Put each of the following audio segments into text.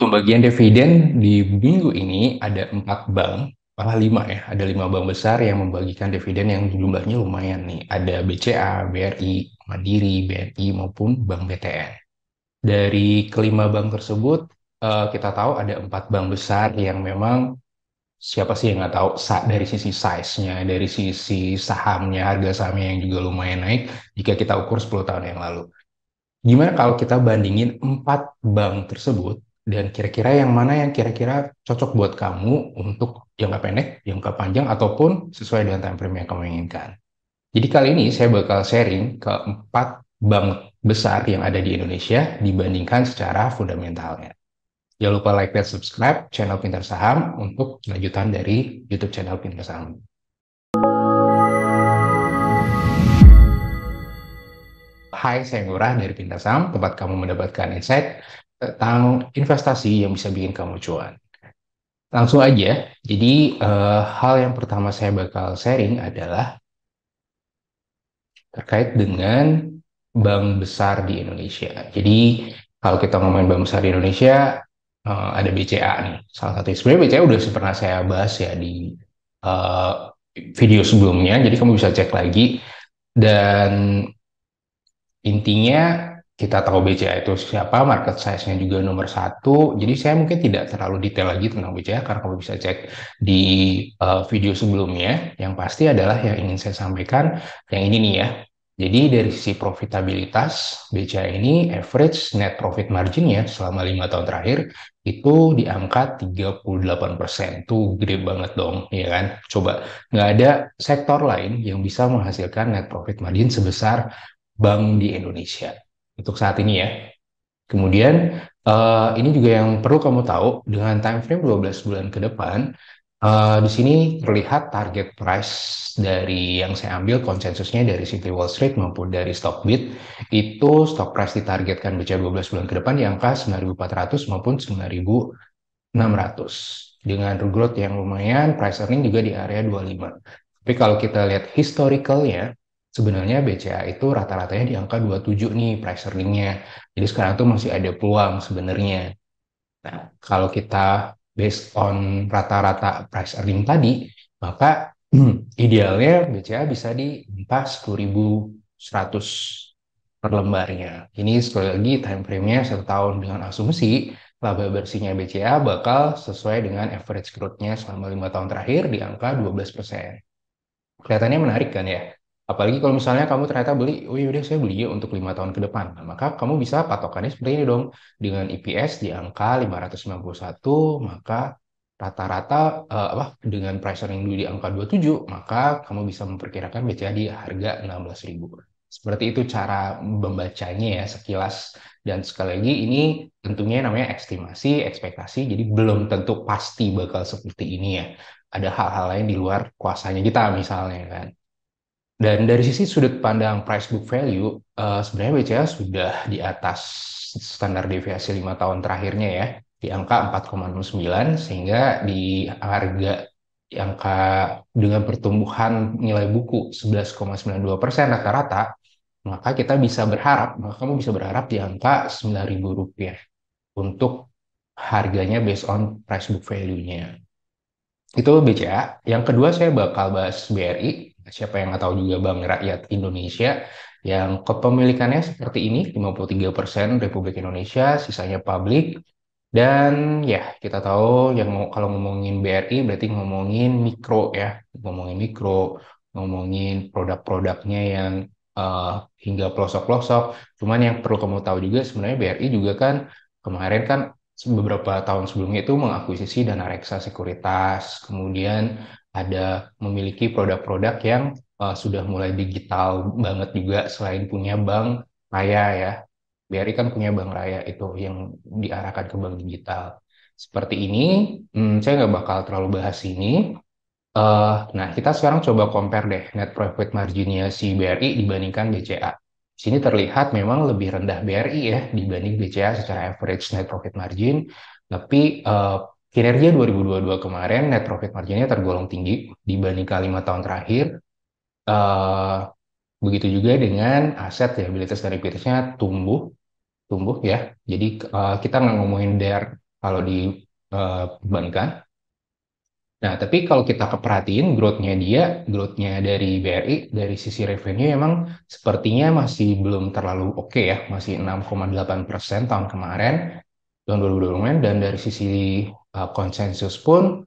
Pembagian dividen di minggu ini ada 4 bank, malah 5 ya. Ada 5 bank besar yang membagikan dividen yang jumlahnya lumayan nih. Ada BCA, BRI, Mandiri, BNI maupun Bank BTN. Dari kelima bank tersebut, kita tahu ada 4 bank besar yang memang siapa sih yang nggak tahu dari sisi size-nya, dari sisi sahamnya, harga sahamnya yang juga lumayan naik jika kita ukur 10 tahun yang lalu. Gimana kalau kita bandingin 4 bank tersebut dan kira-kira yang mana yang kira-kira cocok buat kamu untuk jangka pendek, jangka panjang, ataupun sesuai dengan time frame yang kamu inginkan. Jadi kali ini saya bakal sharing ke 4 bank besar yang ada di Indonesia dibandingkan secara fundamentalnya. Jangan lupa like dan subscribe channel Pintar Saham untuk lanjutan dari YouTube channel Pintar Saham. Hai, saya Ngurah dari Pintar Saham, tempat kamu mendapatkan insight tentang investasi yang bisa bikin kamu cuan. Langsung aja, jadi hal yang pertama saya bakal sharing adalah terkait dengan bank besar di Indonesia. Jadi kalau kita ngomongin bank besar di Indonesia, ada BCA nih. Salah satu sebenarnya BCA udah pernah saya bahas ya di eh, video sebelumnya, jadi kamu bisa cek lagi. Dan intinya kita tahu BCA itu siapa, market size-nya juga nomor satu. Jadi saya mungkin tidak terlalu detail lagi tentang BCA karena kamu bisa cek di video sebelumnya. Yang pasti adalah yang ingin saya sampaikan yang ini nih ya. Jadi dari sisi profitabilitas BCA ini average net profit margin-nya selama 5 tahun terakhir itu di angka 38%. Tuh gede banget dong, ya kan? Coba nggak ada sektor lain yang bisa menghasilkan net profit margin sebesar bank di Indonesia untuk saat ini ya. Kemudian ini juga yang perlu kamu tahu dengan time frame 12 bulan ke depan, di sini terlihat target price dari yang saya ambil konsensusnya dari Simply Wall Street maupun dari Stockbit, itu stock price ditargetkan baca 12 bulan ke depan di angka 9.400 maupun 9.600 dengan growth yang lumayan, price earning juga di area 25. Tapi kalau kita lihat historicalnya, sebenarnya BCA itu rata-ratanya di angka 27 nih price earningnya. Jadi sekarang tuh masih ada peluang sebenarnya. Nah, kalau kita based on rata-rata price earning tadi, maka idealnya BCA bisa di angka 10.100 per lembarnya. Ini sekali lagi time frame-nya 1 tahun dengan asumsi laba bersihnya BCA bakal sesuai dengan average growth-nya selama 5 tahun terakhir di angka 12%. Kelihatannya menarik kan ya? Apalagi kalau misalnya kamu ternyata beli, oh yaudah saya beli ya untuk 5 tahun ke depan. Nah, maka kamu bisa patokannya seperti ini dong. Dengan EPS di angka 591, maka rata-rata dengan price earning dulu di angka 27, maka kamu bisa memperkirakan BCA di harga 16.000. Seperti itu cara membacanya ya sekilas. Dan sekali lagi ini tentunya namanya estimasi, ekspektasi, jadi belum tentu pasti bakal seperti ini ya. Ada hal-hal lain di luar kuasanya kita misalnya kan. Dan dari sisi sudut pandang price book value, sebenarnya BCA sudah di atas standar deviasi 5 tahun terakhirnya ya, di angka 4,69, sehingga di harga di angka dengan pertumbuhan nilai buku 11,92% rata-rata, maka kamu bisa berharap di angka 9.000 rupiah untuk harganya based on price book value-nya. Itu BCA. Yang kedua saya bakal bahas BRI. Siapa yang nggak tahu juga Bank Rakyat Indonesia yang kepemilikannya seperti ini, 53% Republik Indonesia, sisanya publik. Dan ya, kita tahu yang kalau ngomongin BRI berarti ngomongin mikro ya, ngomongin mikro, ngomongin produk-produknya yang hingga pelosok-pelosok. Cuman yang perlu kamu tahu juga sebenarnya BRI juga kan kemarin kan beberapa tahun sebelumnya itu mengakuisisi Dana Reksa Sekuritas, kemudian ada memiliki produk-produk yang sudah mulai digital banget juga selain punya bank raya ya. BRI kan punya bank raya itu yang diarahkan ke bank digital. Seperti ini, saya nggak bakal terlalu bahas ini. Nah, kita sekarang coba compare deh net profit marginnya si BRI dibandingkan BCA. Di sini terlihat memang lebih rendah BRI ya dibanding BCA secara average net profit margin. Tapi kinerja 2022 kemarin net profit marginnya tergolong tinggi dibandingkan 5 tahun terakhir. Eh, Begitu juga dengan aset liabilitas dan ekuitasnya tumbuh ya. Jadi kita nggak ngomongin kalau dibebankan. Nah, tapi kalau kita keperhatiin growth-nya dari BRI dari sisi revenue emang sepertinya masih belum terlalu oke ya, masih 6,8% tahun kemarin, tahun 2020, dan dari sisi konsensus pun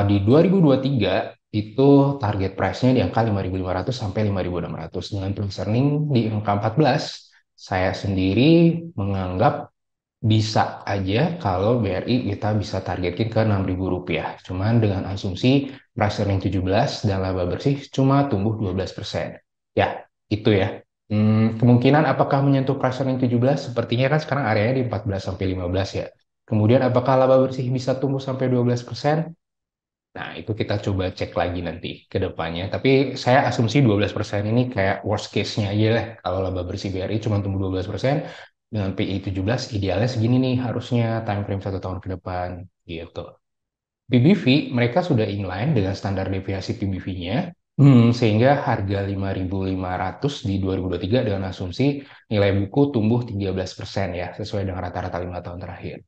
di 2023 itu target price-nya di angka 5.500 sampai 5.600 dengan price earning di angka 14. Saya sendiri menganggap bisa aja kalau BRI kita bisa targetin ke Rp6.000. Cuman dengan asumsi price earning 17 dan laba bersih cuma tumbuh 12%. Ya, itu ya. Kemungkinan apakah menyentuh price earning 17? Sepertinya kan sekarang areanya di 14 sampai 15 ya. Kemudian apakah laba bersih bisa tumbuh sampai 12%? Nah, itu kita coba cek lagi nanti ke depannya. Tapi saya asumsi 12% ini kayak worst case-nya aja lah. Kalau laba bersih BRI cuma tumbuh 12%, dengan PI 17, idealnya segini nih harusnya time frame 1 tahun ke depan. Gitu. PBV, mereka sudah inline dengan standar deviasi PBV-nya, sehingga harga 5.500 di 2023 dengan asumsi nilai buku tumbuh 13% ya, sesuai dengan rata-rata 5 tahun terakhir.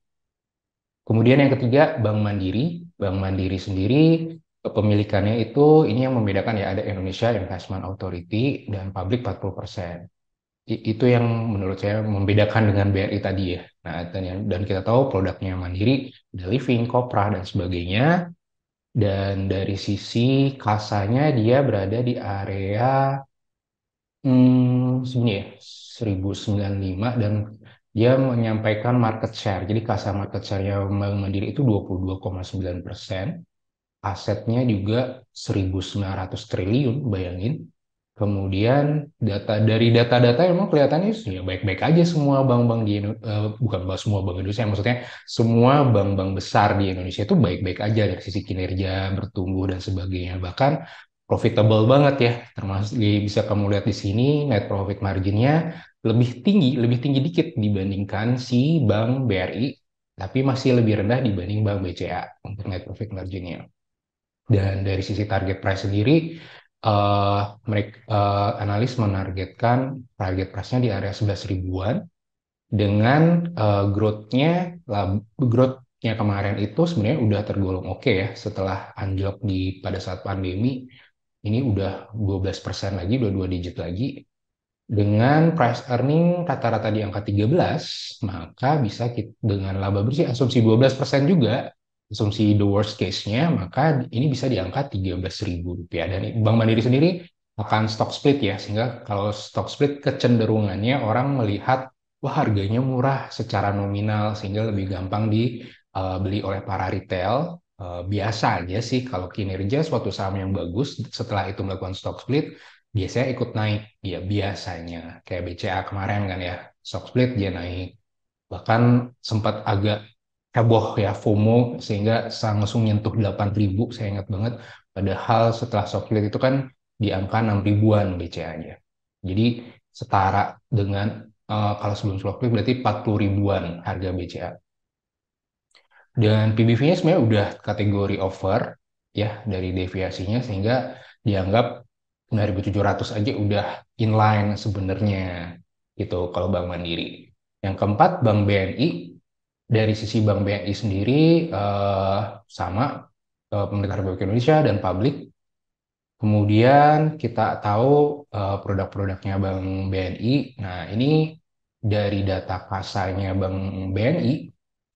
Kemudian yang ketiga, Bank Mandiri. Bank Mandiri sendiri, kepemilikannya itu, ini yang membedakan ya, ada Indonesia Investment Authority dan publik 40%. Itu yang menurut saya membedakan dengan BRI tadi ya. Nah, dan kita tahu produknya Mandiri, ada Living, Kopra, dan sebagainya. Dan dari sisi kasanya dia berada di area segini ya, 1095, dan dia menyampaikan market share. Jadi kasa market share-nya Bank Mandiri itu 22,9%. Asetnya juga 1.900 triliun, bayangin. Kemudian dari data-data emang kelihatannya sih ya baik-baik aja semua bank-bank bukan semua bank Indonesia, maksudnya semua bank-bank besar di Indonesia itu baik-baik aja dari sisi kinerja, bertumbuh dan sebagainya. Bahkan profitable banget ya, termasuk bisa kamu lihat di sini net profit marginnya lebih tinggi dikit dibandingkan si bank BRI, tapi masih lebih rendah dibanding bank BCA untuk net profit marginnya. Dan dari sisi target price sendiri, mereka analis menargetkan target price-nya di area 11 ribuan dengan growth-nya kemarin itu sebenarnya udah tergolong oke ya setelah anjlok pada saat pandemi. Ini udah 12% lagi, udah 2 digit lagi. Dengan price earning rata-rata di angka 13, maka bisa kita, dengan laba bersih asumsi 12% juga, asumsi the worst case-nya, maka ini bisa di angka Rp13.000. Dan Bank Mandiri sendiri akan stock split ya, sehingga kalau stock split kecenderungannya orang melihat, wah harganya murah secara nominal, sehingga lebih gampang dibeli oleh para retail. Biasa aja sih kalau kinerja suatu saham yang bagus setelah itu melakukan stock split, biasanya ikut naik ya, biasanya kayak BCA kemarin kan ya, stock split dia naik, bahkan sempat agak heboh ya, FOMO, sehingga langsung nyentuh 8.000, saya ingat banget, padahal setelah stock split itu kan di angka 6 ribuan BCA-nya. Jadi setara dengan kalau sebelum stock split berarti 40 ribuan harga BCA. Dan PBV-nya sebenarnya udah kategori over ya dari deviasinya, sehingga dianggap 9.700 aja udah inline sebenarnya gitu kalau Bank Mandiri. Yang keempat, Bank BNI. Dari sisi Bank BNI sendiri sama Pemerintah Republik Indonesia dan publik. Kemudian kita tahu produk-produknya Bank BNI. Nah, ini dari data kasanya Bank BNI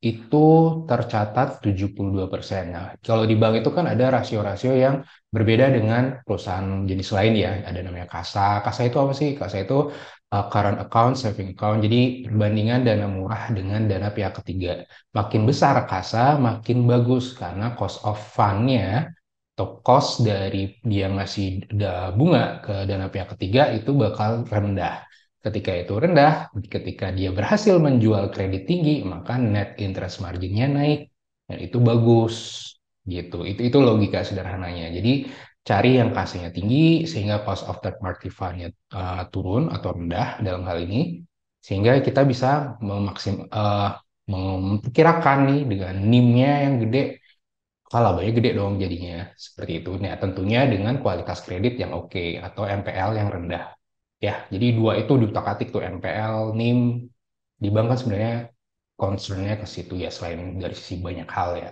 itu tercatat 72%. Nah, kalau di bank itu kan ada rasio-rasio yang berbeda dengan perusahaan jenis lain ya. Ada namanya kasa. Kasa itu apa sih? Kasa itu current account, saving account. Jadi perbandingan dana murah dengan dana pihak ketiga. Makin besar kasa, makin bagus karena cost of fund-nya atau cost dari dia ngasih bunga ke dana pihak ketiga itu bakal rendah. Ketika itu rendah, ketika dia berhasil menjual kredit tinggi, maka net interest marginnya naik dan itu bagus gitu. Itu logika sederhananya. Jadi cari yang kasihnya tinggi sehingga cost of third party fund-nya turun atau rendah dalam hal ini, sehingga kita bisa memperkirakan nih dengan NIM-nya yang gede, kalau labanya gede dong jadinya seperti itu. Nah, tentunya dengan kualitas kredit yang oke atau NPL yang rendah. Ya, jadi dua itu diutak-atik tuh, NPL, NIM. Di bank kan sebenarnya concernnya ke situ ya, selain dari sisi banyak hal ya.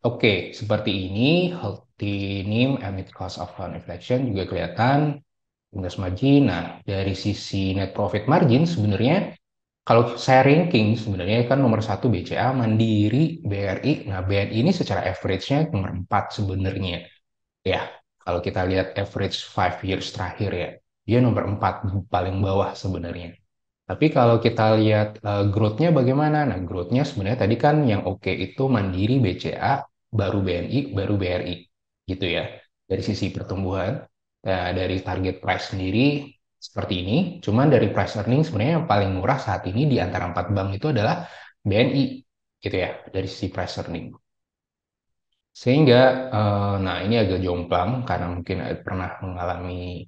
Oke, seperti ini, healthy NIM amid cost of fund inflation juga kelihatan, invest margin. Nah, dari sisi net profit margin sebenarnya kalau saya ranking sebenarnya kan nomor satu BCA, Mandiri, BRI. Nah, BRI ini secara average-nya nomor 4 sebenarnya. Ya, kalau kita lihat average 5 years terakhir ya, dia nomor 4 paling bawah sebenarnya. Tapi kalau kita lihat growth-nya bagaimana? Nah, growth-nya sebenarnya tadi kan yang oke itu Mandiri, BCA, baru BNI, baru BRI. Gitu ya. Dari sisi pertumbuhan, dari target price sendiri seperti ini. Cuman dari price earning sebenarnya yang paling murah saat ini di antara empat bank itu adalah BNI. Gitu ya, dari sisi price earning. Sehingga, nah ini agak jomplang karena mungkin pernah mengalami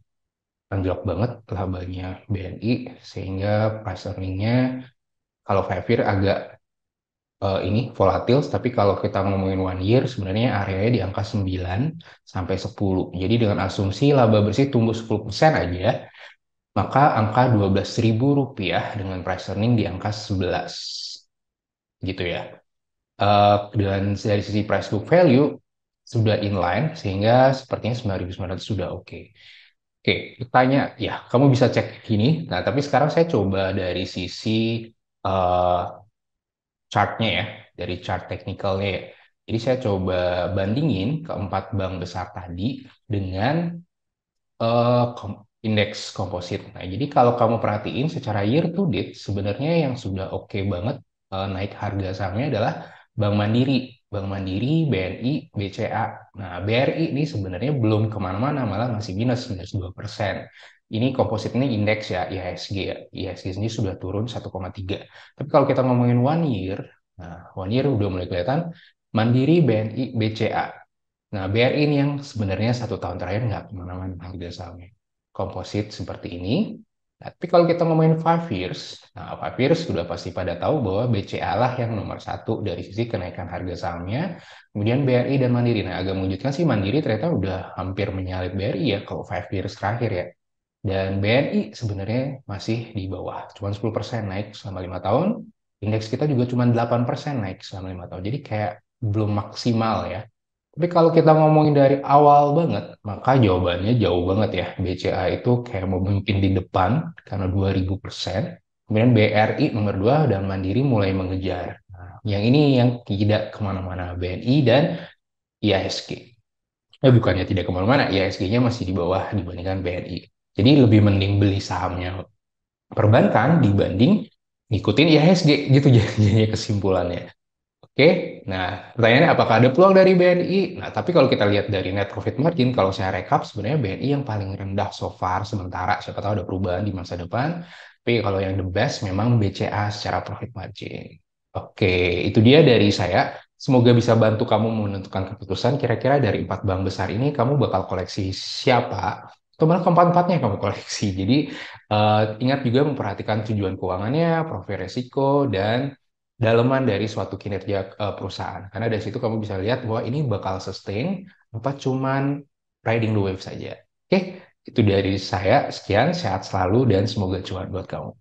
anjlok banget labanya BNI, sehingga price earningnya kalau 5 year agak ini volatil, tapi kalau kita ngomongin 1 year sebenarnya areanya di angka 9 sampai 10. Jadi dengan asumsi laba bersih tumbuh 10% aja, maka angka Rp12.000 dengan price earning di angka 11 gitu ya. Dan dari sisi price book value sudah inline sehingga sepertinya 9.900 sudah oke. Oke, tanya ya, kamu bisa cek ini. Nah, tapi sekarang saya coba dari sisi eh, chartnya ya, dari chart teknikalnya ya. Jadi saya coba bandingin keempat bank besar tadi dengan indeks komposit. Nah, jadi kalau kamu perhatiin secara year to date, sebenarnya yang sudah oke banget naik harga sahamnya adalah Bank Mandiri. Bank Mandiri, BNI, BCA. Nah, BRI ini sebenarnya belum kemana-mana, malah masih minus 2%. Ini komposit ini indeks ya, IHSG ya. IHSG sendiri sudah turun 1,3. Tapi kalau kita ngomongin 1 year, nah 1 year udah mulai kelihatan Mandiri, BNI, BCA. Nah, BRI ini yang sebenarnya 1 tahun terakhir nggak kemana-mana harga sahamnya. Komposit seperti ini. Nah, tapi kalau kita ngomongin 5 years, nah 5 years sudah pasti pada tahu bahwa BCA lah yang nomor satu dari sisi kenaikan harga sahamnya. Kemudian BRI dan Mandiri. Nah, agak mengejutkan sih Mandiri ternyata udah hampir menyalip BRI ya kalau 5 years terakhir ya. Dan BNI sebenarnya masih di bawah, cuma 10% naik selama 5 tahun. Indeks kita juga cuma 8% naik selama 5 tahun. Jadi kayak belum maksimal ya. Tapi kalau kita ngomongin dari awal banget, maka jawabannya jauh banget ya. BCA itu kayak memimpin di depan karena 2000%. Kemudian BRI nomor 2 dan Mandiri mulai mengejar. Nah, yang ini yang tidak kemana-mana BNI dan IHSG. Bukannya tidak kemana-mana, IHSG-nya masih di bawah dibandingkan BNI. Jadi lebih mending beli sahamnya perbankan dibanding ngikutin IHSG gitu jadinya kesimpulannya. Oke, nah pertanyaannya apakah ada peluang dari BNI? Nah, tapi kalau kita lihat dari net profit margin, kalau saya rekap sebenarnya BNI yang paling rendah so far sementara, siapa tahu ada perubahan di masa depan. Tapi kalau yang the best memang BCA secara profit margin. Oke, itu dia dari saya. Semoga bisa bantu kamu menentukan keputusan kira-kira dari empat bank besar ini kamu bakal koleksi siapa atau malah keempat-empatnya kamu koleksi. Jadi ingat juga memperhatikan tujuan keuangannya, profil resiko, dan daleman dari suatu kinerja perusahaan. Karena dari situ kamu bisa lihat bahwa ini bakal sustain apa cuman riding the wave saja. Oke, itu dari saya. Sekian, sehat selalu dan semoga cuan buat kamu.